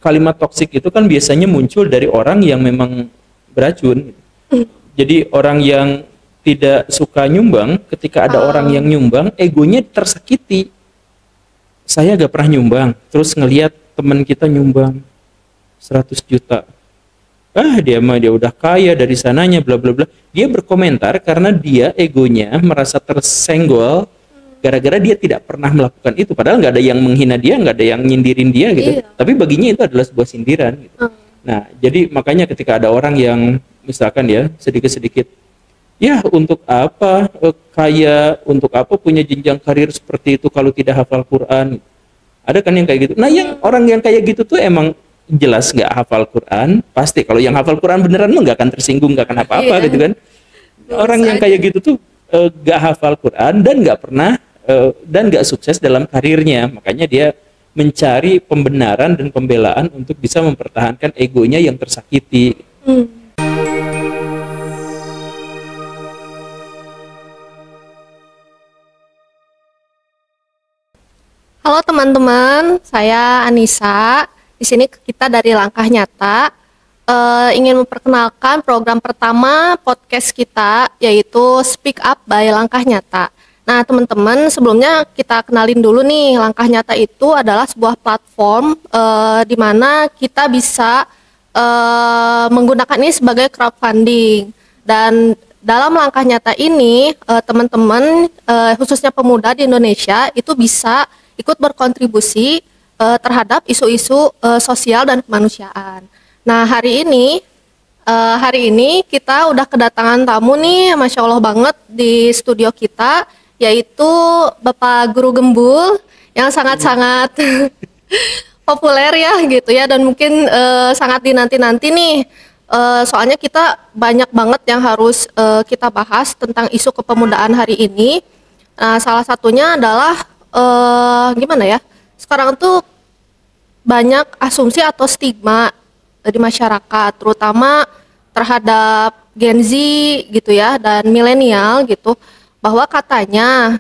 kalimat toksik itu kan biasanya muncul dari orang yang memang beracun. Jadi orang yang tidak suka nyumbang, ketika ada orang yang nyumbang, egonya tersakiti. Saya gak pernah nyumbang, terus ngelihat teman kita nyumbang 100 juta. Dia udah kaya dari sananya, bla bla bla. Dia berkomentar karena dia egonya merasa tersenggol gara-gara dia tidak pernah melakukan itu. Padahal nggak ada yang menghina dia, nggak ada yang nyindirin dia gitu. Tapi baginya itu adalah sebuah sindiran. Gitu. Nah, jadi makanya ketika ada orang yang misalkan ya sedikit-sedikit, ya untuk apa kaya, untuk apa punya jenjang karir seperti itu kalau tidak hafal Quran. Ada kan yang kayak gitu. Nah, yang orang yang kayak gitu tuh emang jelas nggak hafal Quran. Pasti kalau yang hafal Quran beneran mah nggak akan tersinggung, nggak akan apa-apa gitu kan. Orang yang kayak gitu tuh nggak hafal Quran dan nggak pernah dan nggak sukses dalam karirnya. Makanya dia mencari pembenaran dan pembelaan untuk bisa mempertahankan egonya yang tersakiti. Halo teman-teman, saya Anissa. Di sini kita dari Langkah Nyata ingin memperkenalkan program pertama podcast kita, yaitu Speak Up by Langkah Nyata. Nah teman-teman, sebelumnya kita kenalin dulu nih, Langkah Nyata itu adalah sebuah platform di mana kita bisa menggunakan ini sebagai crowdfunding. Dan dalam Langkah Nyata ini, teman-teman khususnya pemuda di Indonesia itu bisa ikut berkontribusi terhadap isu-isu sosial dan kemanusiaan. Nah hari ini kita udah kedatangan tamu nih, Masya Allah banget di studio kita, yaitu Bapak Guru Gembul yang sangat-sangat populer ya gitu ya, dan mungkin sangat dinanti-nanti nih. Soalnya kita banyak banget yang harus kita bahas tentang isu kepemudaan hari ini. Nah, salah satunya adalah gimana ya? Sekarang tuh banyak asumsi atau stigma di masyarakat, terutama terhadap Gen Z gitu ya dan milenial gitu, bahwa katanya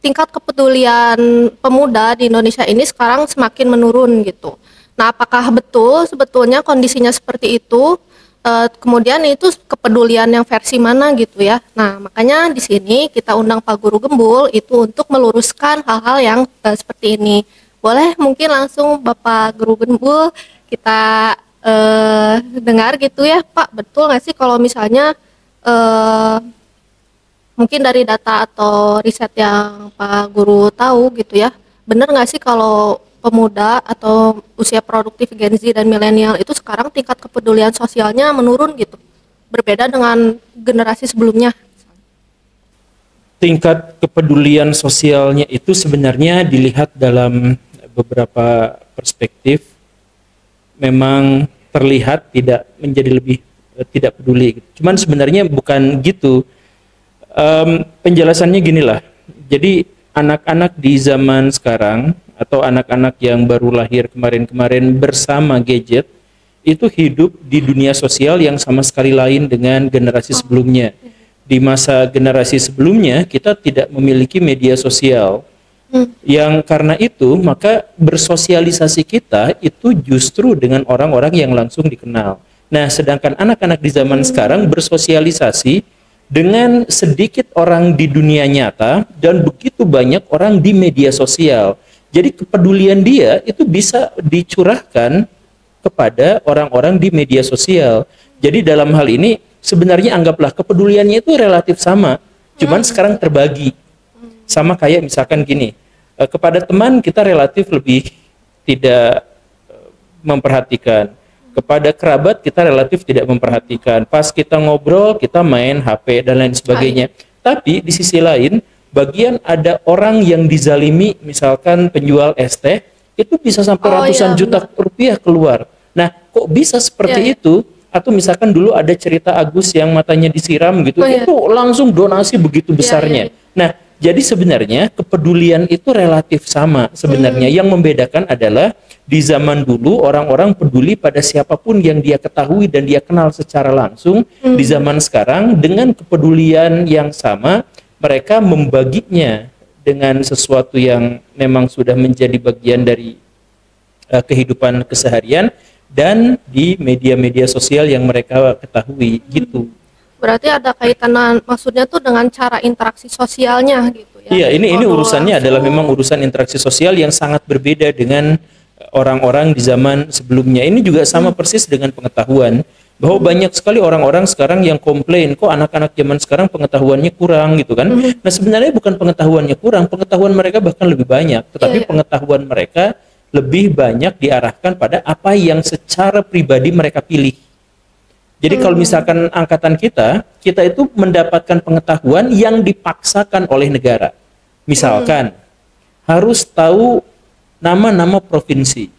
tingkat kepedulian pemuda di Indonesia ini sekarang semakin menurun gitu. Nah, apakah betul sebetulnya kondisinya seperti itu? Kemudian itu kepedulian yang versi mana gitu ya. Nah, makanya di sini kita undang Pak Guru Gembul itu untuk meluruskan hal-hal yang seperti ini. Boleh mungkin langsung Bapak Guru Gembul kita dengar gitu ya, Pak. Betul nggak sih kalau misalnya mungkin dari data atau riset yang Pak Guru tahu gitu ya, benar nggak sih kalau pemuda atau usia produktif Gen Z dan milenial itu sekarang tingkat kepedulian sosialnya menurun gitu, berbeda dengan generasi sebelumnya? Tingkat kepedulian sosialnya itu sebenarnya dilihat dalam beberapa perspektif, memang terlihat tidak menjadi lebih tidak peduli. Cuman sebenarnya bukan gitu. Penjelasannya ginilah. Jadi anak-anak di zaman sekarang atau anak-anak yang baru lahir kemarin-kemarin bersama gadget itu hidup di dunia sosial yang sama sekali lain dengan generasi sebelumnya. Di masa generasi sebelumnya kita tidak memiliki media sosial. Yang karena itu maka bersosialisasi kita itu justru dengan orang-orang yang langsung dikenal. Nah, sedangkan anak-anak di zaman sekarang bersosialisasi dengan sedikit orang di dunia nyata dan begitu banyak orang di media sosial. Jadi kepedulian dia itu bisa dicurahkan kepada orang-orang di media sosial. Jadi dalam hal ini sebenarnya anggaplah kepeduliannya itu relatif sama, cuman sekarang terbagi. Sama kayak misalkan gini, kepada teman kita relatif lebih tidak memperhatikan. Kepada kerabat kita relatif tidak memperhatikan. Pas kita ngobrol, kita main HP dan lain sebagainya. Tapi di sisi lain, bagian ada orang yang dizalimi, misalkan penjual es teh, itu bisa sampai ratusan juta rupiah keluar. Nah, kok bisa seperti itu? Atau misalkan dulu ada cerita Agus yang matanya disiram gitu, itu langsung donasi begitu besarnya. Nah, jadi sebenarnya kepedulian itu relatif sama sebenarnya. Yang membedakan adalah di zaman dulu orang-orang peduli pada siapapun yang dia ketahui dan dia kenal secara langsung. Di zaman sekarang dengan kepedulian yang sama mereka membaginya dengan sesuatu yang memang sudah menjadi bagian dari kehidupan keseharian dan di media-media sosial yang mereka ketahui gitu. Berarti ada kaitan maksudnya tuh dengan cara interaksi sosialnya gitu ya. Iya, ini urusannya adalah langsung. memang urusan interaksi sosial yang sangat berbeda dengan orang-orang di zaman sebelumnya. Ini juga sama persis dengan pengetahuan, bahwa banyak sekali orang-orang sekarang yang komplain, kok anak-anak zaman sekarang pengetahuannya kurang gitu kan. Nah, sebenarnya bukan pengetahuannya kurang, pengetahuan mereka bahkan lebih banyak, tetapi pengetahuan mereka lebih banyak diarahkan pada apa yang secara pribadi mereka pilih. Jadi kalau misalkan angkatan kita itu mendapatkan pengetahuan yang dipaksakan oleh negara. Misalkan harus tahu nama-nama provinsi,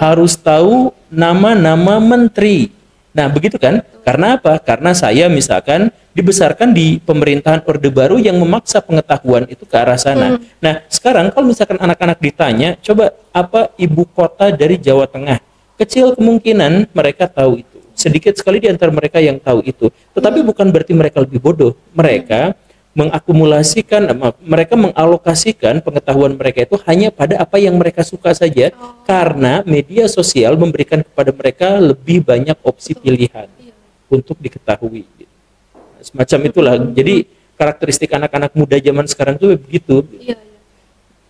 harus tahu nama-nama menteri. Nah, begitu kan? Karena apa? Karena saya misalkan dibesarkan di pemerintahan Orde Baru yang memaksa pengetahuan itu ke arah sana. Nah, sekarang kalau misalkan anak-anak ditanya, coba apa ibu kota dari Jawa Tengah? Kecil kemungkinan mereka tahu itu. Sedikit sekali di antara mereka yang tahu itu. Tetapi bukan berarti mereka lebih bodoh. Mereka mereka mengalokasikan pengetahuan mereka itu hanya pada apa yang mereka suka saja, karena media sosial memberikan kepada mereka lebih banyak opsi pilihan untuk diketahui. Semacam itulah. Jadi karakteristik anak-anak muda zaman sekarang itu begitu. Iya.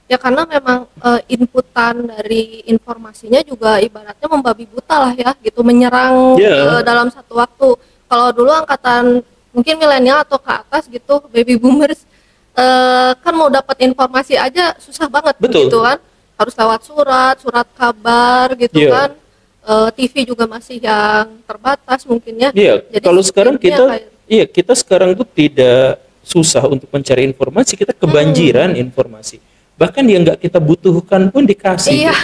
Ya karena memang inputan dari informasinya juga ibaratnya membabi buta lah ya gitu, menyerang dalam satu waktu. Kalau dulu angkatan mungkin milenial atau ke atas gitu, baby boomers kan mau dapat informasi aja susah banget. Betul. Gitu kan, harus lewat surat kabar gitu kan. TV juga masih yang terbatas mungkin ya. Jadi kalau sekarang kita sekarang tuh tidak susah untuk mencari informasi, kita kebanjiran informasi. Bahkan yang nggak kita butuhkan pun dikasih. Iya.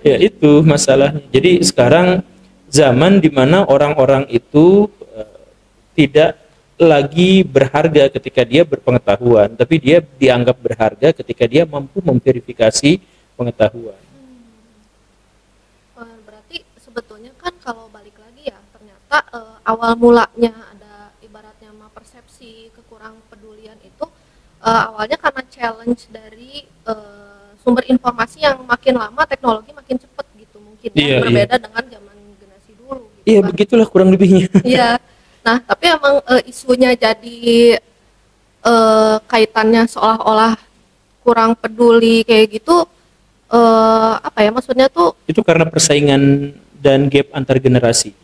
Ya itu masalahnya. Jadi sekarang zaman dimana orang-orang itu tidak lagi berharga ketika dia berpengetahuan, tapi dia dianggap berharga ketika dia mampu memverifikasi pengetahuan. Berarti sebetulnya kan kalau balik lagi ya, ternyata awal mulanya ada ibaratnya persepsi kekurang pedulian itu awalnya karena challenge dari sumber informasi yang makin lama teknologi makin cepat gitu mungkin berbeda dengan zaman generasi dulu gitu. Iya, begitulah kurang lebihnya. Iya. Nah, tapi emang isunya jadi kaitannya seolah-olah kurang peduli kayak gitu, apa ya maksudnya tuh? Itu karena persaingan dan gap antar generasi.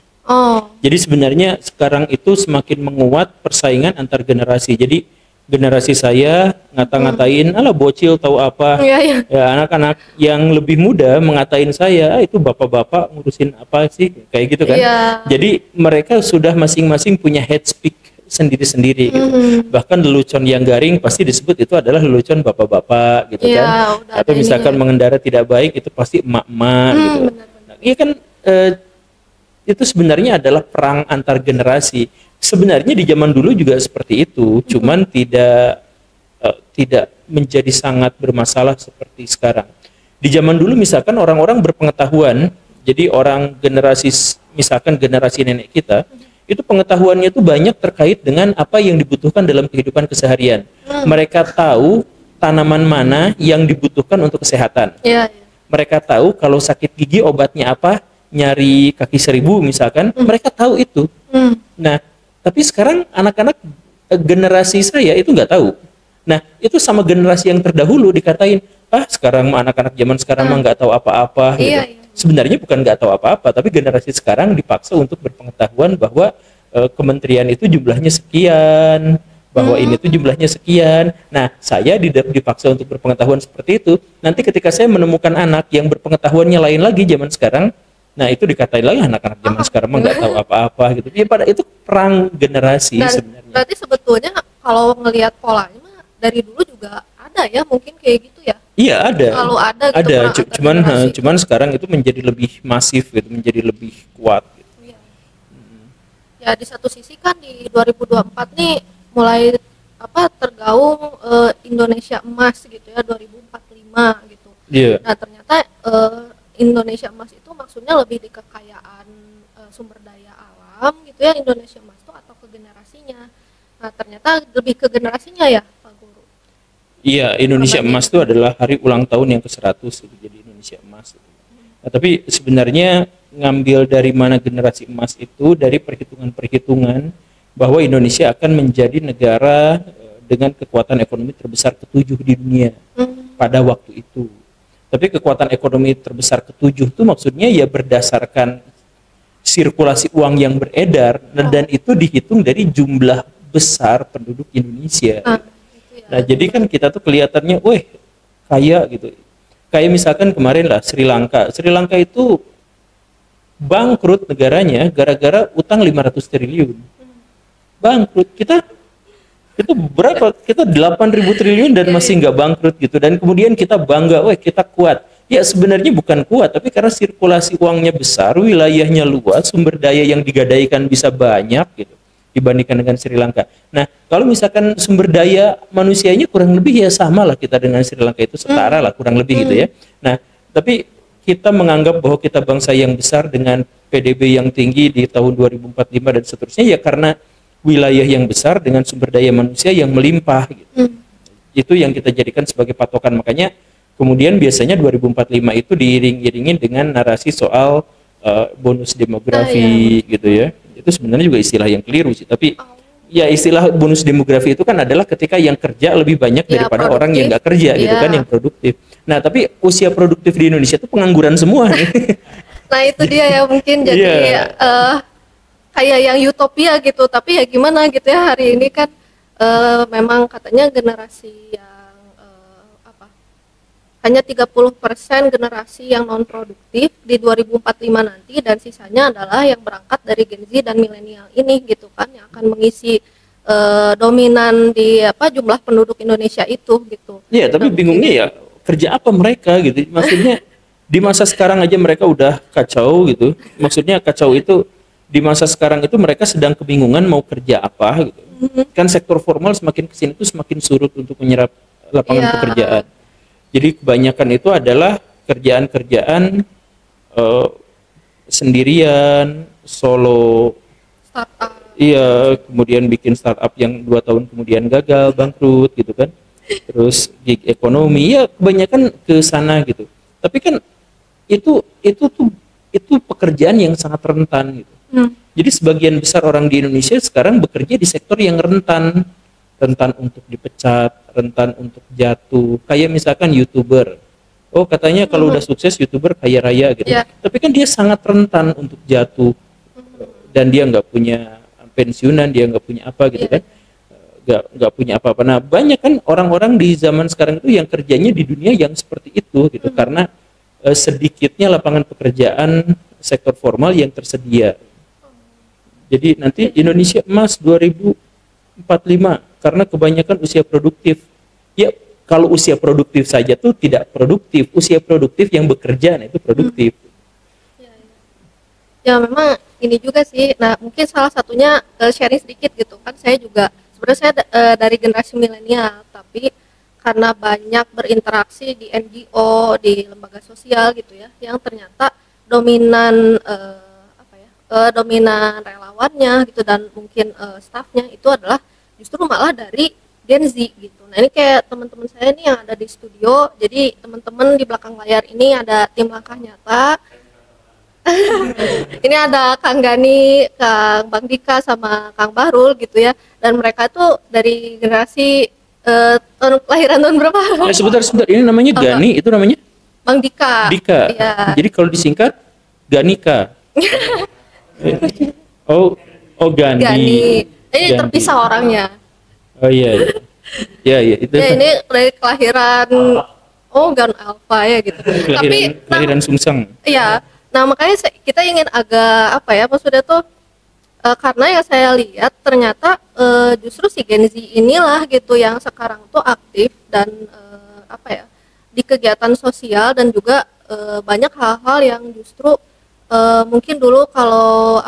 Jadi sebenarnya sekarang itu semakin menguat persaingan antar generasi. Jadi generasi saya ngata-ngatain, alah bocil tahu apa. Ya anak-anak yang lebih muda mengatain saya, itu bapak-bapak ngurusin apa sih, kayak gitu kan. Jadi mereka sudah masing-masing punya head speak sendiri-sendiri gitu. Bahkan lelucon yang garing pasti disebut itu adalah lelucon bapak-bapak gitu kan. Atau misalkan mengendara tidak baik itu pasti emak-emak gitu. Iya kan, itu sebenarnya adalah perang antar generasi. Sebenarnya di zaman dulu juga seperti itu, cuman tidak menjadi sangat bermasalah seperti sekarang. Di zaman dulu misalkan orang-orang berpengetahuan, jadi orang misalkan generasi nenek kita, itu pengetahuannya itu banyak terkait dengan apa yang dibutuhkan dalam kehidupan keseharian. Mereka tahu tanaman mana yang dibutuhkan untuk kesehatan. Mereka tahu kalau sakit gigi obatnya apa, nyari kaki 1000 misalkan, mereka tahu itu. Nah, tapi sekarang anak-anak generasi saya itu nggak tahu. Nah, itu sama generasi yang terdahulu dikatain, sekarang anak-anak zaman sekarang mah nggak tahu apa-apa. Gitu. Sebenarnya bukan nggak tahu apa-apa, tapi generasi sekarang dipaksa untuk berpengetahuan bahwa kementerian itu jumlahnya sekian, bahwa ini tuh jumlahnya sekian. Nah, saya dipaksa untuk berpengetahuan seperti itu. Nanti ketika saya menemukan anak yang berpengetahuannya lain lagi zaman sekarang, nah itu dikatain lagi anak-anak zaman sekarang mah nggak tahu apa-apa gitu. Ya pada itu perang generasi sebenarnya. Berarti sebetulnya kalau ngelihat polanya mah dari dulu juga ada ya mungkin kayak gitu ya. Iya ada. Selalu ada. Gitu, cuman sekarang itu menjadi lebih masif gitu, menjadi lebih kuat. Gitu. Ya di satu sisi kan di 2024 nih mulai tergaung Indonesia Emas gitu ya 2045 gitu. Nah ternyata Indonesia Emas itu maksudnya lebih di kekayaan sumber daya alam gitu ya Indonesia Emas itu atau ke generasinya. Nah ternyata lebih ke generasinya ya Pak Guru. Iya, Indonesia Emas itu adalah hari ulang tahun yang ke-100 gitu, jadi Indonesia Emas. Nah, tapi sebenarnya ngambil dari mana generasi emas itu dari perhitungan-perhitungan bahwa Indonesia akan menjadi negara dengan kekuatan ekonomi terbesar ketujuh di dunia pada waktu itu. Tapi kekuatan ekonomi terbesar ketujuh itu maksudnya ya berdasarkan sirkulasi uang yang beredar dan itu dihitung dari jumlah besar penduduk Indonesia. Nah, jadi kan kita tuh kelihatannya, weh, kaya gitu. Kayak misalkan kemarin lah Sri Lanka. Sri Lanka itu bangkrut negaranya gara-gara utang 500 triliun. Bangkrut. Kita berapa? Kita 8.000 triliun dan masih nggak bangkrut gitu. Dan kemudian kita bangga, weh, kita kuat. Ya sebenarnya bukan kuat, tapi karena sirkulasi uangnya besar, wilayahnya luas, sumber daya yang digadaikan bisa banyak gitu dibandingkan dengan Sri Lanka. Nah, kalau misalkan sumber daya manusianya kurang lebih ya sama lah kita dengan Sri Lanka, itu setara lah kurang lebih gitu ya. Nah, tapi kita menganggap bahwa kita bangsa yang besar dengan PDB yang tinggi di tahun 2045 dan seterusnya ya karena wilayah yang besar dengan sumber daya manusia yang melimpah gitu. Itu yang kita jadikan sebagai patokan. Makanya kemudian biasanya 2045 itu diiring-iringin dengan narasi soal bonus demografi gitu ya. Itu sebenarnya juga istilah yang keliru sih. Tapi ya istilah bonus demografi itu kan adalah ketika yang kerja lebih banyak daripada orang yang nggak kerja gitu kan, yang produktif. Nah tapi usia produktif di Indonesia itu pengangguran semua nih. Nah itu dia ya mungkin jadi kayak yang utopia gitu. Tapi ya gimana gitu ya, hari ini kan memang katanya generasi yang hanya 30% generasi yang non produktif di 2045 nanti, dan sisanya adalah yang berangkat dari Gen Z dan milenial ini gitu kan, yang akan mengisi dominan di jumlah penduduk Indonesia itu gitu. Iya, tapi bingungnya ya kerja apa mereka gitu. Maksudnya di masa sekarang aja mereka udah kacau gitu. Maksudnya kacau itu di masa sekarang itu mereka sedang kebingungan mau kerja apa gitu. Kan sektor formal semakin kesini tuh semakin surut untuk menyerap lapangan pekerjaan. Jadi kebanyakan itu adalah kerjaan-kerjaan sendirian, solo, startup. Iya, kemudian bikin startup yang 2 tahun kemudian gagal, bangkrut gitu kan. Terus gig ekonomi, ya kebanyakan ke sana gitu. Tapi kan itu pekerjaan yang sangat rentan gitu. Jadi sebagian besar orang di Indonesia sekarang bekerja di sektor yang rentan untuk dipecat, rentan untuk jatuh. Kayak misalkan YouTuber. Oh, katanya kalau udah sukses YouTuber kaya raya gitu. Tapi kan dia sangat rentan untuk jatuh. Dan dia nggak punya pensiunan, dia nggak punya apa gitu kan. Nggak punya apa-apa. Nah, banyak kan orang-orang di zaman sekarang itu yang kerjanya di dunia yang seperti itu gitu. Karena sedikitnya lapangan pekerjaan sektor formal yang tersedia. Jadi nanti Indonesia emas 2045 karena kebanyakan usia produktif. Ya, kalau usia produktif saja tuh tidak produktif. Usia produktif yang bekerja, nah itu produktif. Ya memang ini juga sih. Nah mungkin salah satunya sharing sedikit gitu kan. Saya juga sebenarnya saya dari generasi milenial, tapi karena banyak berinteraksi di NGO, di lembaga sosial gitu ya, yang ternyata dominan dominan relawannya gitu dan mungkin stafnya itu adalah justru malah dari Gen Z gitu. Nah ini kayak teman-teman saya nih yang ada di studio, jadi teman-teman di belakang layar ini ada tim Langkah Nyata. Ini ada Kang Gani, Kang Bang Dika sama Kang Bahrul gitu ya, dan mereka tuh dari generasi tahun kelahiran tahun berapa? Ya, sebentar, ini namanya Gani, itu namanya? Bang Dika. Dika. Ya. Jadi kalau disingkat Ganika. Oh Gani. Ini terpisah orangnya. Oh iya. Ya itu. Ya ini dari kelahiran Gan Alpha ya gitu. Kelahiran Sungsang. Iya. Nah, makanya kita ingin agak maksudnya tuh karena yang saya lihat ternyata justru si Gen Z inilah gitu yang sekarang tuh aktif dan di kegiatan sosial, dan juga banyak hal-hal yang justru mungkin dulu kalau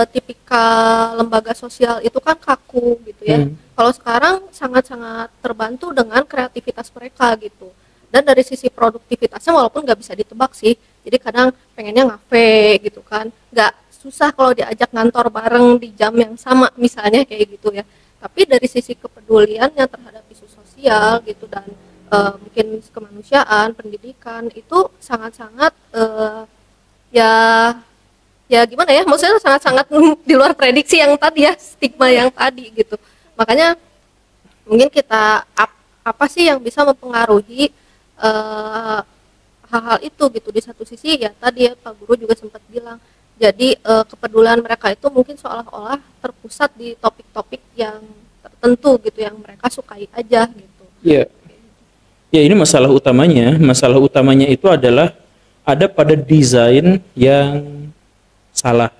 tipikal lembaga sosial itu kan kaku gitu ya. Kalau sekarang sangat-sangat terbantu dengan kreativitas mereka gitu. Dan dari sisi produktivitasnya walaupun nggak bisa ditebak sih. Jadi kadang pengennya ngafe gitu kan. Nggak susah kalau diajak ngantor bareng di jam yang sama misalnya kayak gitu ya. Tapi dari sisi kepeduliannya terhadap isu sosial gitu dan mungkin kemanusiaan, pendidikan itu sangat-sangat ya ya gimana ya, maksudnya sangat-sangat di luar prediksi yang tadi ya, stigma yang tadi gitu. Makanya mungkin kita apa sih yang bisa mempengaruhi hal-hal itu gitu. Di satu sisi ya tadi ya Pak Guru juga sempat bilang, jadi kepedulian mereka itu mungkin seolah-olah terpusat di topik-topik yang tertentu gitu, yang mereka sukai aja gitu. Ya, ya ini masalah utamanya. Masalah utamanya itu adalah ada pada desain yang salah.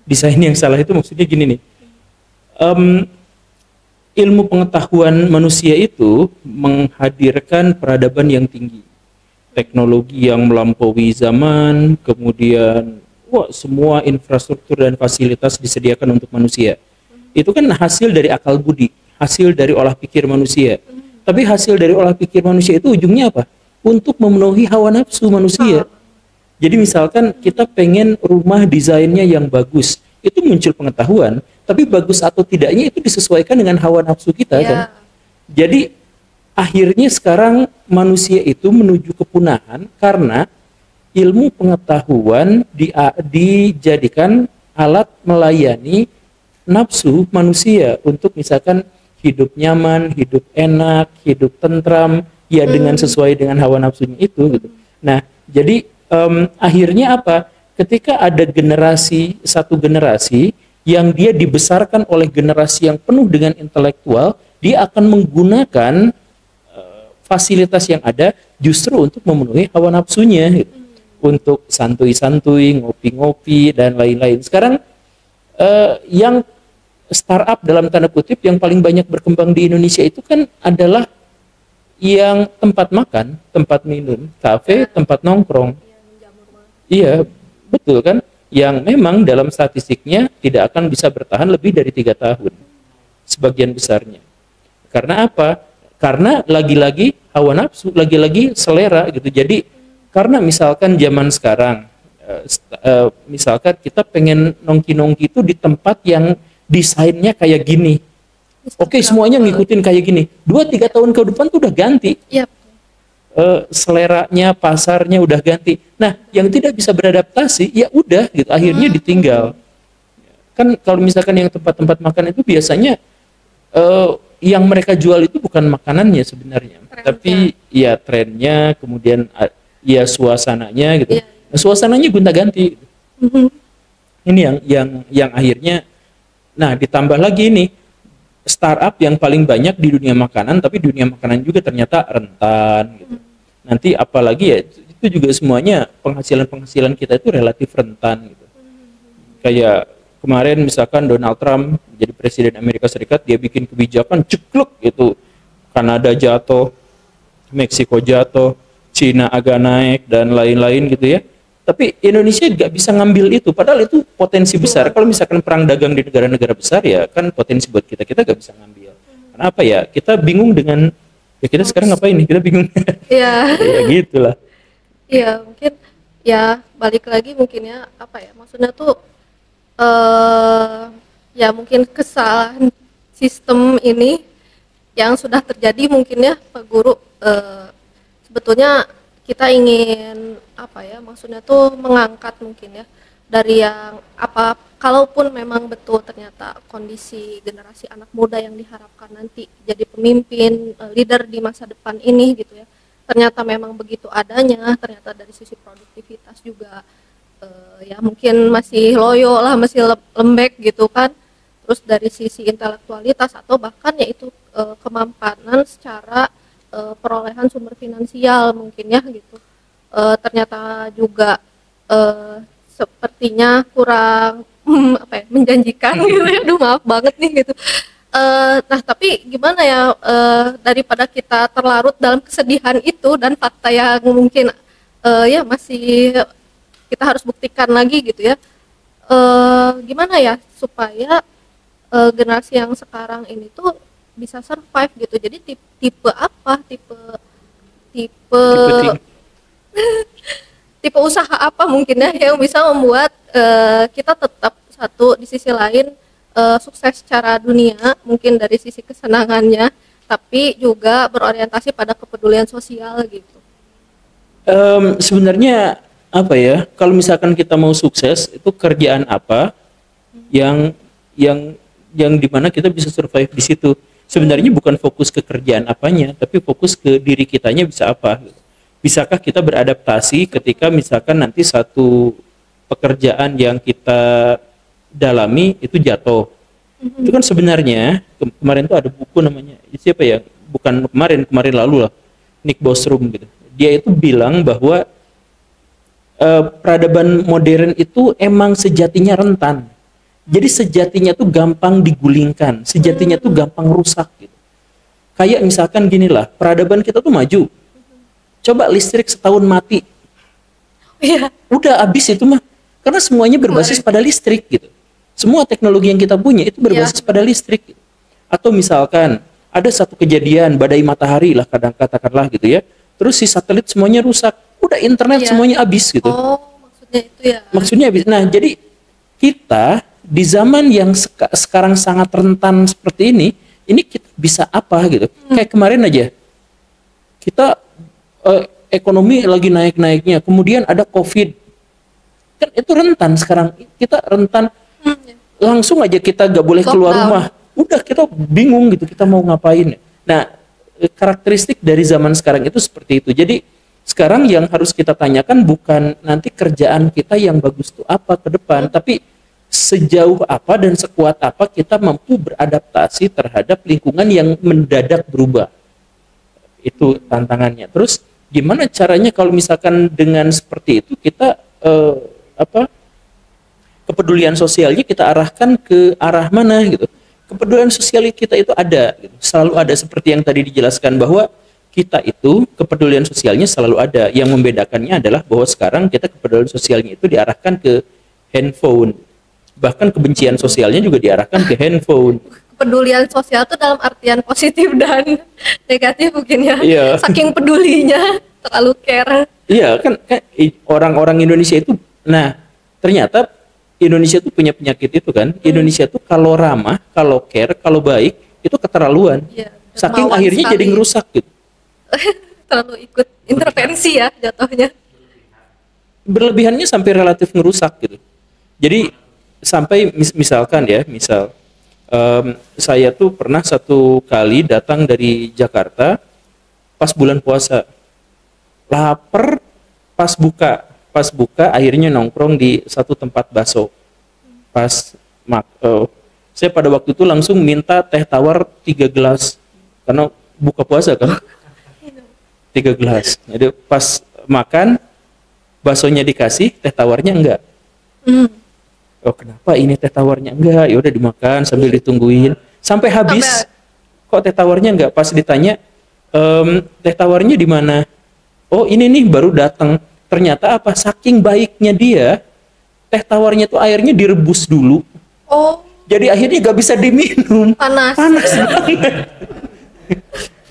Desain yang salah itu maksudnya gini nih. Ilmu pengetahuan manusia itu menghadirkan peradaban yang tinggi, teknologi yang melampaui zaman, kemudian semua infrastruktur dan fasilitas disediakan untuk manusia. Itu kan hasil dari akal budi, hasil dari olah pikir manusia. Tapi hasil dari olah pikir manusia itu ujungnya apa? Untuk memenuhi hawa nafsu manusia. Jadi misalkan kita pengen rumah desainnya yang bagus, itu muncul pengetahuan, tapi bagus atau tidaknya itu disesuaikan dengan hawa nafsu kita kan. Jadi akhirnya sekarang manusia itu menuju kepunahan karena ilmu pengetahuan dijadikan alat melayani nafsu manusia untuk misalkan hidup nyaman, hidup enak, hidup tentram, ya dengan sesuai dengan hawa nafsunya itu gitu. Nah, jadi akhirnya apa? Ketika ada satu generasi yang dia dibesarkan oleh generasi yang penuh dengan intelektual, dia akan menggunakan fasilitas yang ada justru untuk memenuhi hawa nafsunya, gitu. Untuk santuy-santuy, ngopi-ngopi dan lain-lain. Sekarang yang startup dalam tanda kutip yang paling banyak berkembang di Indonesia itu kan adalah yang tempat makan, tempat minum, kafe, tempat nongkrong. Iya, betul kan? Yang memang dalam statistiknya tidak akan bisa bertahan lebih dari 3 tahun. Sebagian besarnya. Karena apa? Karena lagi-lagi hawa nafsu, lagi-lagi selera gitu. Jadi karena misalkan zaman sekarang, misalkan kita pengen nongki-nongki itu di tempat yang desainnya kayak gini. Oke, semuanya ngikutin kayak gini. 2-3 tahun ke depan tuh udah ganti. Yep. Seleranya, pasarnya udah ganti. Nah, yang tidak bisa beradaptasi, ya udah gitu, akhirnya ditinggal. Kan kalau misalkan yang tempat-tempat makan itu biasanya yang mereka jual itu bukan makanannya sebenarnya, tapi ya trennya, kemudian ya suasananya gitu. Nah, suasananya gonta-ganti. Ini yang akhirnya, nah ditambah lagi ini startup yang paling banyak di dunia makanan, tapi dunia makanan juga ternyata rentan gitu. Nanti apalagi ya itu juga semuanya penghasilan kita itu relatif rentan gitu. Kayak kemarin misalkan Donald Trump jadi presiden Amerika Serikat, dia bikin kebijakan cekluk gitu, Kanada jatuh, Meksiko jatuh, Cina agak naik dan lain-lain gitu ya. Tapi Indonesia nggak bisa ngambil itu, padahal itu potensi besar. Kalau misalkan perang dagang di negara-negara besar ya kan potensi buat kita nggak bisa ngambil. Kenapa ya? Kita bingung dengan ya kita sekarang ngapain nih? Kita bingung. Iya. Ya gitulah. Iya, mungkin ya balik lagi mungkin ya apa ya? Maksudnya tuh ya mungkin kesalahan sistem ini yang sudah terjadi mungkin ya Pak Guru, sebetulnya kita ingin apa ya, maksudnya tuh mengangkat mungkin ya dari yang apa, kalaupun memang betul ternyata kondisi generasi anak muda yang diharapkan nanti jadi pemimpin, leader di masa depan ini gitu ya, ternyata memang begitu adanya, ternyata dari sisi produktivitas juga ya mungkin masih loyo lah, masih lembek gitu kan, terus dari sisi intelektualitas atau bahkan yaitu kemampanan secara perolehan sumber finansial mungkin ya gitu, ternyata juga sepertinya kurang apa ya, menjanjikan gitu ya. Aduh maaf banget nih gitu. Nah tapi gimana ya, daripada kita terlarut dalam kesedihan itu dan fakta yang mungkin ya masih kita harus buktikan lagi gitu ya, gimana ya supaya generasi yang sekarang ini tuh bisa survive gitu. Jadi tipe apa, tipe tipe usaha apa mungkin ya yang bisa membuat kita tetap satu di sisi lain sukses secara dunia, mungkin dari sisi kesenangannya, tapi juga berorientasi pada kepedulian sosial gitu. Sebenarnya apa ya? Kalau misalkan kita mau sukses, itu kerjaan apa yang yang dimana kita bisa survive di situ? Sebenarnya bukan fokus ke kerjaan apanya, tapi fokus ke diri kitanya bisa apa? Bisakah kita beradaptasi ketika misalkan nanti satu pekerjaan yang kita dalami itu jatuh? Itu kan sebenarnya kemarin tuh ada buku namanya siapa ya? Bukan kemarin lalu lah, Nick Bostrom gitu. Dia itu bilang bahwa peradaban modern itu emang sejatinya rentan. Jadi sejatinya tuh gampang digulingkan, sejatinya tuh gampang rusak gitu. Kayak misalkan gini lah, peradaban kita tuh maju. Coba listrik setahun mati, Iya. udah habis itu mah. Karena semuanya berbasis pada listrik gitu. Semua teknologi yang kita punya itu berbasis pada listrik. Gitu. Atau misalkan ada satu kejadian badai matahari lah katakanlah gitu ya. Terus si satelit semuanya rusak, udah internet semuanya habis gitu. Oh, maksudnya itu ya. Maksudnya habis. Nah, jadi kita di zaman yang sekarang sangat rentan seperti ini kita bisa apa gitu? Kayak kemarin aja, kita ekonomi lagi naik-naiknya, kemudian ada COVID, kan itu rentan sekarang. Kita rentan, langsung aja kita gak boleh keluar rumah. Udah kita bingung gitu, kita mau ngapain. Nah, karakteristik dari zaman sekarang itu seperti itu. Jadi sekarang yang harus kita tanyakan bukan nanti kerjaan kita yang bagus itu apa ke depan, tapi sejauh apa dan sekuat apa kita mampu beradaptasi terhadap lingkungan yang mendadak berubah. Itu tantangannya. Terus gimana caranya kalau misalkan dengan seperti itu kita kepedulian sosialnya kita arahkan ke arah mana gitu. Kepedulian sosial kita itu ada, gitu. Selalu ada seperti yang tadi dijelaskan bahwa kita itu kepedulian sosialnya selalu ada. Yang membedakannya adalah bahwa sekarang kita kepedulian sosialnya itu diarahkan ke handphone. Bahkan kebencian sosialnya juga diarahkan ke handphone. Kepedulian sosial itu dalam artian positif dan negatif mungkin ya. Iya. Saking pedulinya, terlalu care. Iya kan orang-orang Indonesia itu, nah ternyata Indonesia tuh punya penyakit itu kan. Indonesia tuh kalau ramah, kalau care, kalau baik itu keterlaluan. Iya, saking dermawan akhirnya sekali. jadi ngerusak gitu. Terlalu ikut intervensi ya jatuhnya. Berlebihannya sampai relatif ngerusak gitu. Jadi sampai misalkan ya, saya tuh pernah satu kali datang dari Jakarta pas bulan puasa, lapar, pas buka akhirnya nongkrong di satu tempat bakso. Saya pada waktu itu langsung minta teh tawar 3 gelas karena buka puasa kan. 3 gelas. Jadi pas makan baksonya dikasih, teh tawarnya enggak. Oh, kenapa ini teh tawarnya enggak? Ya udah dimakan sambil ditungguin sampai habis. Kok teh tawarnya enggak? Pas ditanya, teh tawarnya di mana? Oh, ini nih baru datang. Ternyata apa? Saking baiknya dia, teh tawarnya tuh airnya direbus dulu. Oh, Jadi akhirnya gak bisa diminum. panas. Panas banget.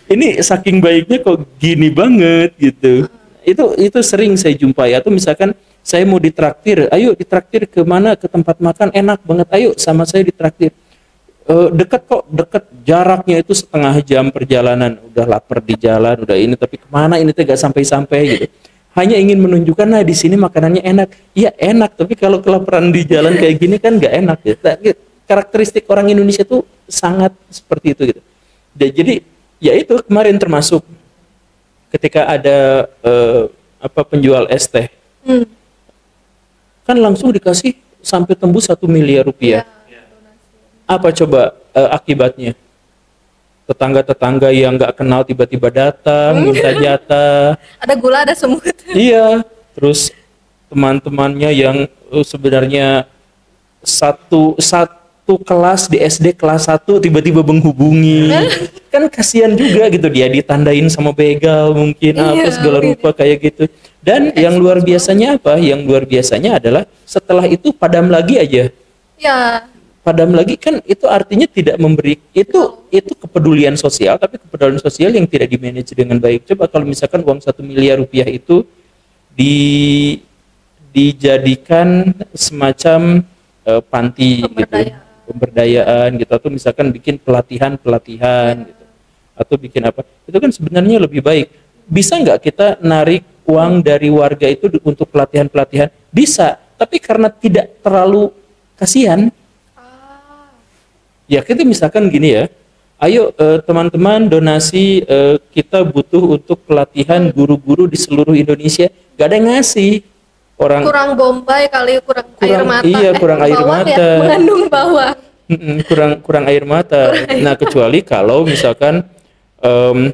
Ini saking baiknya kok gini banget gitu. Itu sering saya jumpai. Atau misalkan saya mau ditraktir, ayo ditraktir ke mana, ke tempat makan enak banget, ayo sama saya ditraktir. Dekat kok, dekat, jaraknya itu setengah jam perjalanan. Udah lapar di jalan, udah ini, tapi kemana ini tuh gak sampai-sampai gitu. Hanya ingin menunjukkan, nah di sini makanannya enak. Iya enak, tapi kalau kelaparan di jalan kayak gini kan gak enak ya. Karakteristik orang Indonesia tuh sangat seperti itu gitu. Jadi ya itu kemarin termasuk ketika ada penjual es teh, kan langsung dikasih sampai tembus 1 miliar rupiah. Apa coba akibatnya? Tetangga-tetangga yang nggak kenal tiba-tiba datang minta jatah. Ada gula, ada semut. Iya, terus teman-temannya yang sebenarnya satu kelas di SD kelas 1 tiba-tiba menghubungi. Kan kasihan juga gitu, dia ditandain sama begal mungkin apa segala rupa kayak gitu. Dan yang luar biasanya apa? Yang luar biasanya adalah setelah itu padam lagi aja. Ya, Padam lagi kan itu artinya tidak memberi, itu kepedulian sosial, tapi kepedulian sosial yang tidak dimanage dengan baik. Coba kalau misalkan uang 1 miliar rupiah itu dijadikan semacam panti gitu, pemberdayaan gitu, atau misalkan bikin pelatihan gitu. atau bikin apa, itu kan sebenarnya lebih baik. Bisa nggak kita narik uang dari warga itu untuk pelatihan-pelatihan? Bisa, tapi karena tidak terlalu kasihan, ya kita misalkan gini ya, ayo teman-teman donasi, kita butuh untuk pelatihan guru-guru di seluruh Indonesia, gak ada yang ngasih. Orang kurang bombay kali, kurang air mata. Iya, kurang air bawang mata. Ya, mengandung bawang. kurang air mata. Nah, kecuali kalau misalkan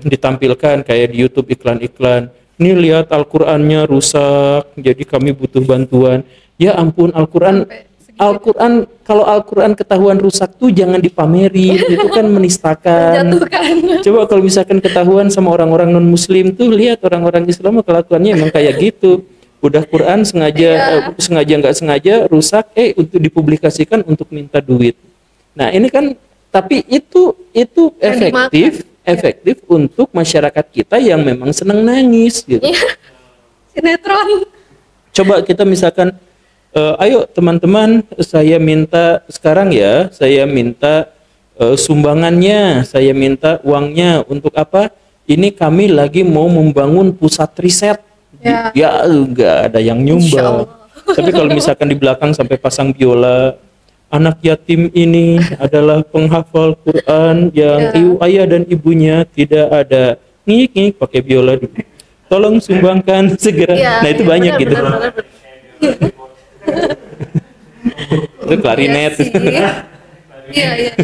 ditampilkan kayak di YouTube iklan-iklan, ini lihat Al-Qur'annya rusak, jadi kami butuh bantuan. Ya ampun, Al-Quran, kalau Al-Quran ketahuan rusak tuh jangan dipamerin, itu kan menistakan. Menjatuhkan. Coba kalau misalkan ketahuan sama orang-orang non-muslim tuh, lihat orang-orang Islam kelakuannya emang kayak gitu. Udah Quran sengaja nggak sengaja rusak, untuk dipublikasikan untuk minta duit. Nah ini kan, tapi itu efektif untuk masyarakat kita yang memang senang nangis gitu. Sinetron. Coba kita misalkan, ayo teman-teman, saya minta sekarang ya, saya minta sumbangannya, saya minta uangnya untuk apa? Ini kami lagi mau membangun pusat riset. Ya enggak ada yang nyumbang. Tapi kalau misalkan di belakang sampai pasang biola, anak yatim ini adalah penghafal Quran yang ayah dan ibunya tidak ada, ngik pakai biola dulu. Tolong sumbangkan segera. Nah itu banyak gitu. Itu klarinet. Iya.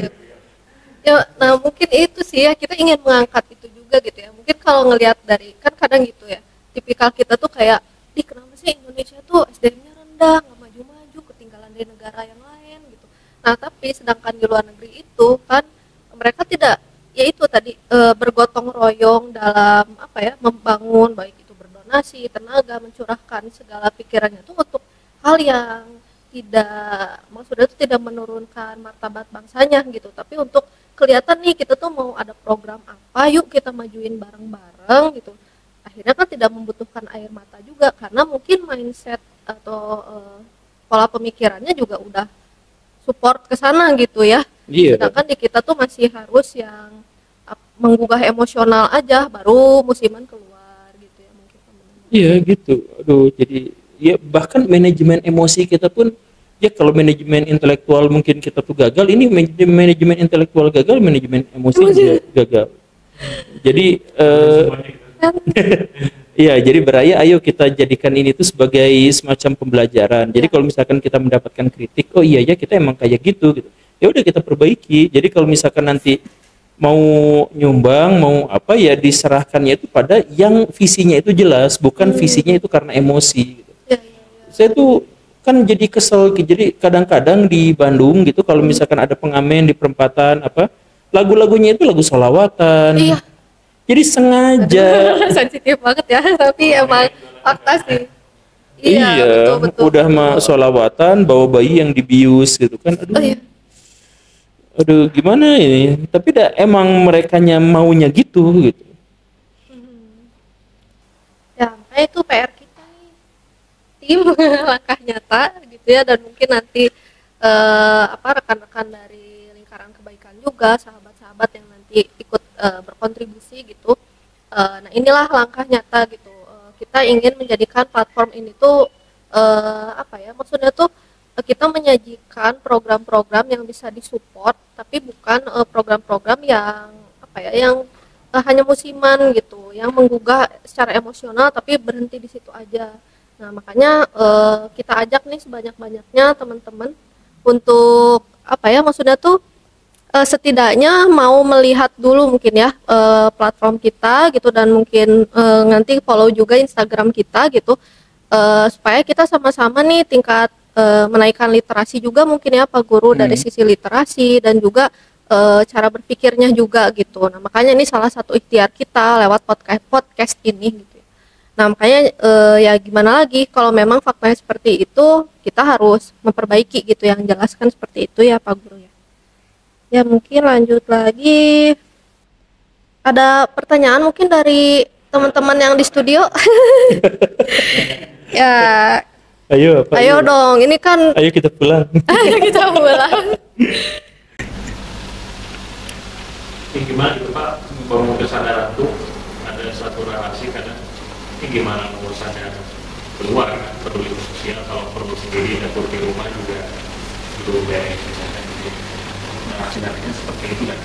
Ya, nah mungkin itu sih ya, kita ingin mengangkat itu juga gitu ya. Mungkin kalau ngelihat dari, kan kadang gitu ya, tipikal kita tuh kayak, kenapa sih Indonesia tuh SDM-nya rendah, nggak maju-maju, ketinggalan dari negara yang lain gitu. Nah tapi sedangkan di luar negeri itu kan mereka tidak, ya itu tadi bergotong royong dalam apa ya, membangun, baik itu berdonasi, tenaga, mencurahkan segala pikirannya tuh untuk hal yang tidak, maksudnya itu tidak menurunkan martabat bangsanya gitu, tapi untuk kelihatan nih kita tuh mau ada program apa, yuk kita majuin bareng-bareng gitu. Akhirnya kan tidak membutuhkan air mata juga, karena mungkin mindset atau pola pemikirannya juga udah support ke sana gitu ya. Sedangkan di kita tuh masih harus yang menggugah emosional aja, baru musiman keluar gitu ya mungkin. Iya gitu. Aduh, jadi ya bahkan manajemen emosi kita pun, ya kalau manajemen intelektual mungkin kita tuh gagal, ini manajemen intelektual gagal, manajemen emosi juga gagal. Jadi iya, jadi beraya, ayo kita jadikan ini tuh sebagai semacam pembelajaran. Jadi kalau misalkan kita mendapatkan kritik, oh iya ya kita emang kayak gitu. Ya udah kita perbaiki. Jadi kalau misalkan nanti mau nyumbang, mau apa, ya diserahkannya itu pada yang visinya itu jelas, bukan visinya itu karena emosi gitu. Saya tuh kan jadi kesel, jadi kadang-kadang di Bandung gitu kalau misalkan ada pengamen di perempatan apa, lagu-lagunya itu lagu sholawatan. Jadi sengaja. Sensitif banget ya, tapi emang fakta sih. Iya, betul. Udah mah sholawatan bawa bayi yang dibius gitu kan. Aduh gimana ini, tapi emang merekanya maunya gitu. Ya makanya itu PR kita nih, tim langkah nyata gitu ya, dan mungkin nanti rekan-rekan dari lingkaran kebaikan juga, sahabat-sahabat yang nanti ikut berkontribusi gitu. Nah inilah langkah nyata gitu. Kita ingin menjadikan platform ini tuh maksudnya tuh kita menyajikan program-program yang bisa disupport, tapi bukan program-program yang yang hanya musiman gitu, yang menggugah secara emosional tapi berhenti di situ aja. Nah makanya kita ajak nih sebanyak-banyaknya teman-teman untuk maksudnya tuh setidaknya mau melihat dulu mungkin ya platform kita gitu, dan mungkin nanti follow juga Instagram kita gitu, supaya kita sama-sama nih tingkat menaikkan literasi juga mungkin ya Pak Guru, dari sisi literasi dan juga cara berpikirnya juga gitu. Nah makanya ini salah satu ikhtiar kita lewat podcast ini gitu. Nah makanya ya gimana lagi kalau memang faktanya seperti itu, kita harus memperbaiki gitu, yang jelaskan seperti itu ya Pak Guru ya. Ya mungkin lanjut lagi, ada pertanyaan mungkin dari teman-teman yang di studio. Ya ayo dong, ini kan ayo kita pulang. Ayo kita pulang. Gimana Pak bangun kesadaran tuh ada satu relasi kadang ini gimana mau sadar keluar kan, peduli sosial, kalau perlu sendiri dapur di rumah juga perlu beres misalkan gitu. Nah sebenarnya seperti itu kan,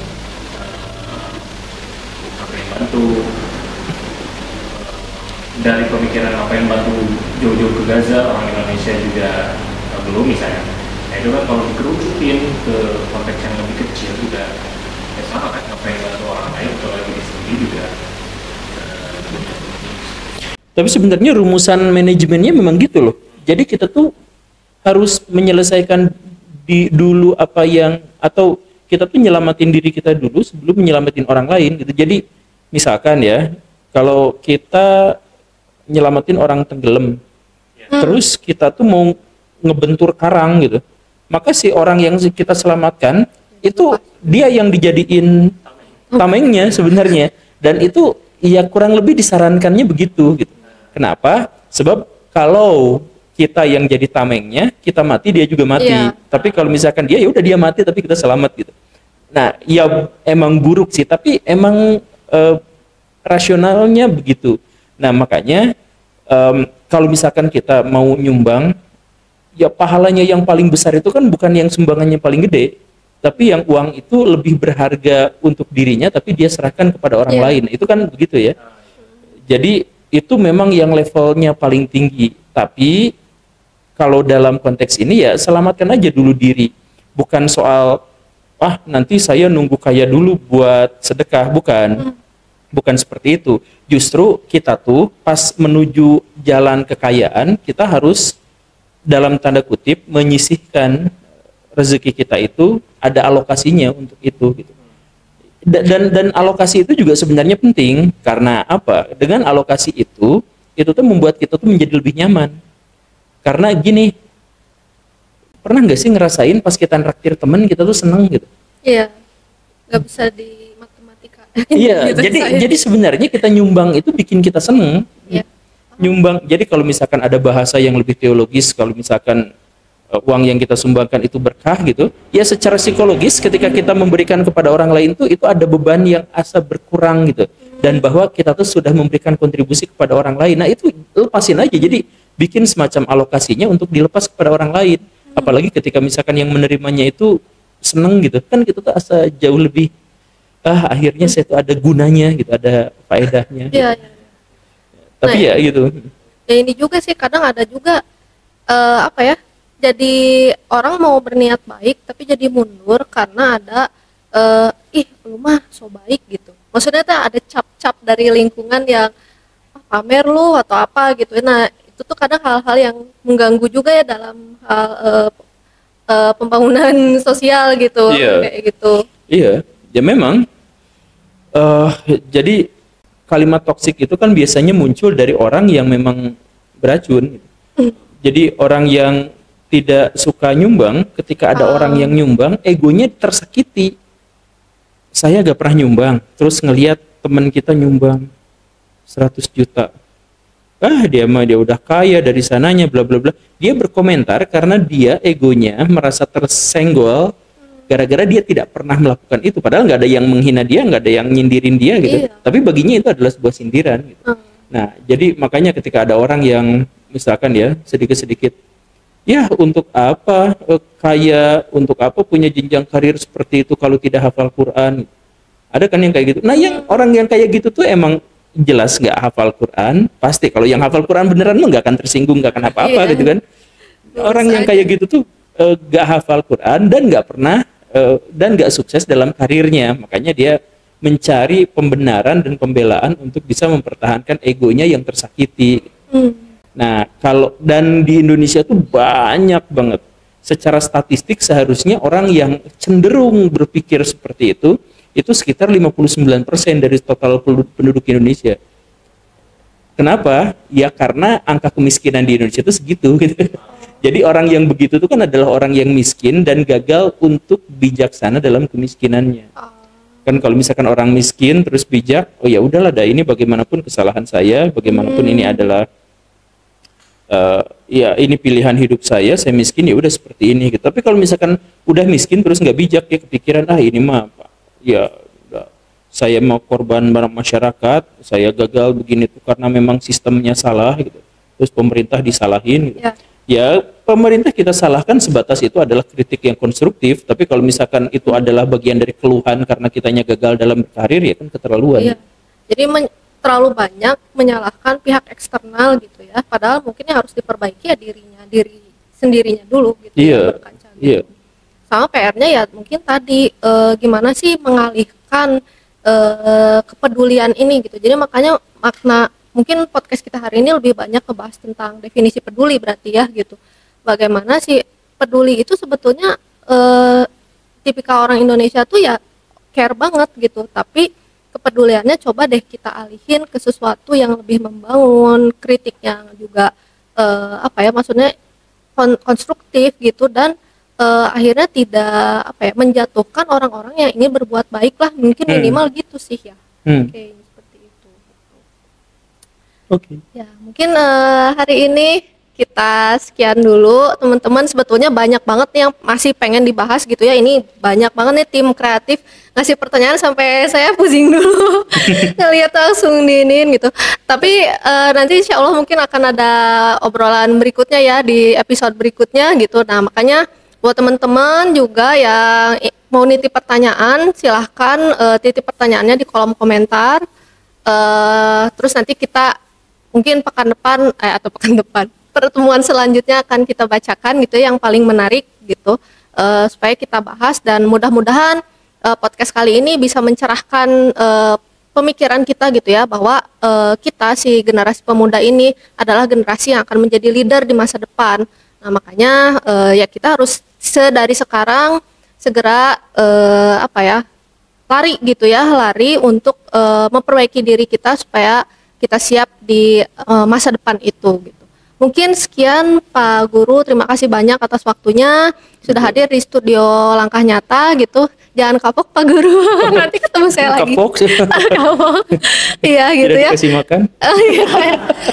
apa yang bantu dari pemikiran apa yang bantu jauh-jauh ke Gaza, orang Indonesia juga belum misalnya. Nah itu kan kalau dikerucutin ke konteks yang lebih kecil juga ya sama kan, apa yang bantu orang lain kalau lagi di sini juga. Tapi sebenarnya rumusan manajemennya memang gitu loh. Jadi kita tuh harus menyelesaikan dulu apa yang, atau kita tuh nyelamatin diri kita dulu sebelum menyelamatin orang lain gitu. Jadi misalkan ya, kalau kita nyelamatin orang tenggelam, terus kita tuh mau ngebentur karang gitu, maka si orang yang kita selamatkan itu dia yang dijadiin tamengnya sebenarnya, dan itu ya kurang lebih disarankannya begitu gitu. Kenapa? Sebab kalau kita yang jadi tamengnya, kita mati, dia juga mati. Iya. Tapi kalau misalkan dia, ya udah dia mati tapi kita selamat gitu. Nah, ya emang buruk sih, tapi emang rasionalnya begitu. Nah, makanya kalau misalkan kita mau nyumbang, ya pahalanya yang paling besar itu kan bukan yang sumbangannya paling gede, tapi yang uang itu lebih berharga untuk dirinya, tapi dia serahkan kepada orang lain. Itu kan begitu ya. Jadi itu memang yang levelnya paling tinggi. Tapi kalau dalam konteks ini ya selamatkan aja dulu diri. Bukan soal nanti saya nunggu kaya dulu buat sedekah, bukan. Bukan seperti itu. Justru kita tuh pas menuju jalan kekayaan, kita harus dalam tanda kutip menyisihkan rezeki kita itu, ada alokasinya untuk itu gitu. Dan alokasi itu juga sebenarnya penting karena apa? Dengan alokasi itu tuh membuat kita tuh menjadi lebih nyaman. Karena gini, pernah nggak sih ngerasain pas kita nraktir temen kita tuh seneng gitu? Iya, nggak bisa di matematika. Iya, gitu jadi sebenarnya kita nyumbang itu bikin kita seneng. Iya. Nyumbang. Jadi kalau misalkan ada bahasa yang lebih teologis, kalau misalkan uang yang kita sumbangkan itu berkah gitu, ya secara psikologis ketika kita memberikan kepada orang lain tuh itu ada beban yang asa berkurang gitu, dan bahwa kita tuh sudah memberikan kontribusi kepada orang lain. Nah itu lepasin aja, jadi bikin semacam alokasinya untuk dilepas kepada orang lain. Apalagi ketika misalkan yang menerimanya itu seneng gitu, kan kita tuh asa jauh lebih akhirnya saya tuh ada gunanya gitu, ada faedahnya. Iya. Tapi ya gitu. Ya ini juga sih kadang ada juga apa ya? Jadi orang mau berniat baik tapi jadi mundur karena ada lu mah so baik gitu. Maksudnya tuh ada cap-cap dari lingkungan yang pamer lu atau apa gitu. Nah itu tuh kadang hal-hal yang mengganggu juga ya dalam hal pembangunan sosial gitu. Kayak gitu. Iya, ya memang. Jadi kalimat toksik itu kan biasanya muncul dari orang yang memang beracun. Jadi orang yang tidak suka nyumbang, ketika ada orang yang nyumbang, egonya tersakiti. Saya gak pernah nyumbang, terus ngelihat teman kita nyumbang 100 juta. Dia udah kaya dari sananya, bla bla bla. Dia berkomentar karena dia egonya merasa tersenggol gara-gara dia tidak pernah melakukan itu. Padahal nggak ada yang menghina dia, nggak ada yang nyindirin dia gitu. Iya. Tapi baginya itu adalah sebuah sindiran. Gitu. Nah, jadi makanya ketika ada orang yang misalkan ya sedikit-sedikit, ya untuk apa kaya, untuk apa punya jenjang karir seperti itu kalau tidak hafal Quran? Ada kan yang kayak gitu. Nah, yang orang yang kayak gitu tuh emang jelas nggak hafal Quran. Pasti kalau yang hafal Quran beneran mah nggak akan tersinggung, nggak akan apa-apa gitu kan. Orang yang kayak gitu tuh nggak hafal Quran dan nggak pernah dan nggak sukses dalam karirnya. Makanya dia mencari pembenaran dan pembelaan untuk bisa mempertahankan egonya yang tersakiti. Nah, kalau dan di Indonesia tuh banyak banget. Secara statistik seharusnya orang yang cenderung berpikir seperti itu sekitar 59% dari total penduduk Indonesia. Kenapa? Ya karena angka kemiskinan di Indonesia itu segitu gitu. Jadi orang yang begitu itu kan adalah orang yang miskin dan gagal untuk bijaksana dalam kemiskinannya. Kan kalau misalkan orang miskin terus bijak, oh ya udahlah, ini bagaimanapun kesalahan saya, bagaimanapun ini adalah ya ini pilihan hidup saya miskin, ya udah seperti ini gitu. Tapi kalau misalkan udah miskin terus nggak bijak, ya kepikiran ini mah ya udah saya mau korban masyarakat, saya gagal begini tuh karena memang sistemnya salah gitu. Terus pemerintah disalahin gitu. Ya, pemerintah kita salahkan sebatas itu adalah kritik yang konstruktif, tapi kalau misalkan itu adalah bagian dari keluhan karena kitanya gagal dalam berkarir, ya kan keterlaluan. Jadi terlalu banyak menyalahkan pihak eksternal gitu ya, padahal mungkin yang harus diperbaiki ya diri sendirinya dulu gitu ya, berkaca gitu. Sama PR-nya ya mungkin tadi gimana sih mengalihkan kepedulian ini gitu. Jadi makanya mungkin podcast kita hari ini lebih banyak ngebahas tentang definisi peduli berarti ya gitu. Bagaimana sih peduli itu sebetulnya tipikal orang Indonesia tuh ya care banget gitu, tapi kepeduliannya coba deh kita alihin ke sesuatu yang lebih membangun, kritiknya juga maksudnya konstruktif gitu, dan akhirnya tidak menjatuhkan orang-orang yang ingin berbuat baik lah, mungkin minimal gitu sih ya. Oke, seperti itu. Oke. Ya, mungkin hari ini kita sekian dulu, teman-teman. Sebetulnya banyak banget nih yang masih pengen dibahas gitu ya. Ini banyak banget nih tim kreatif ngasih pertanyaan sampai saya pusing dulu ngeliat langsung diinin gitu. Tapi nanti insya Allah mungkin akan ada obrolan berikutnya ya di episode berikutnya gitu. Nah makanya buat teman-teman juga yang mau nitip pertanyaan, silahkan titip pertanyaannya di kolom komentar. Terus nanti kita mungkin pekan depan pertemuan selanjutnya akan kita bacakan gitu yang paling menarik gitu, supaya kita bahas, dan mudah-mudahan podcast kali ini bisa mencerahkan pemikiran kita gitu ya, bahwa kita si generasi pemuda ini adalah generasi yang akan menjadi leader di masa depan. Nah makanya ya kita harus dari sekarang segera lari untuk memperbaiki diri kita supaya kita siap di masa depan itu gitu. Mungkin sekian Pak Guru, terima kasih banyak atas waktunya sudah hadir di studio Langkah Nyata gitu. Jangan kapok Pak Guru, nanti ketemu saya lagi. Kapok. Iya gitu ya. Dikasih makan.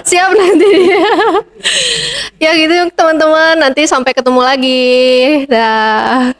Siap nanti. Ya gitu teman-teman, nanti sampai ketemu lagi. Dah.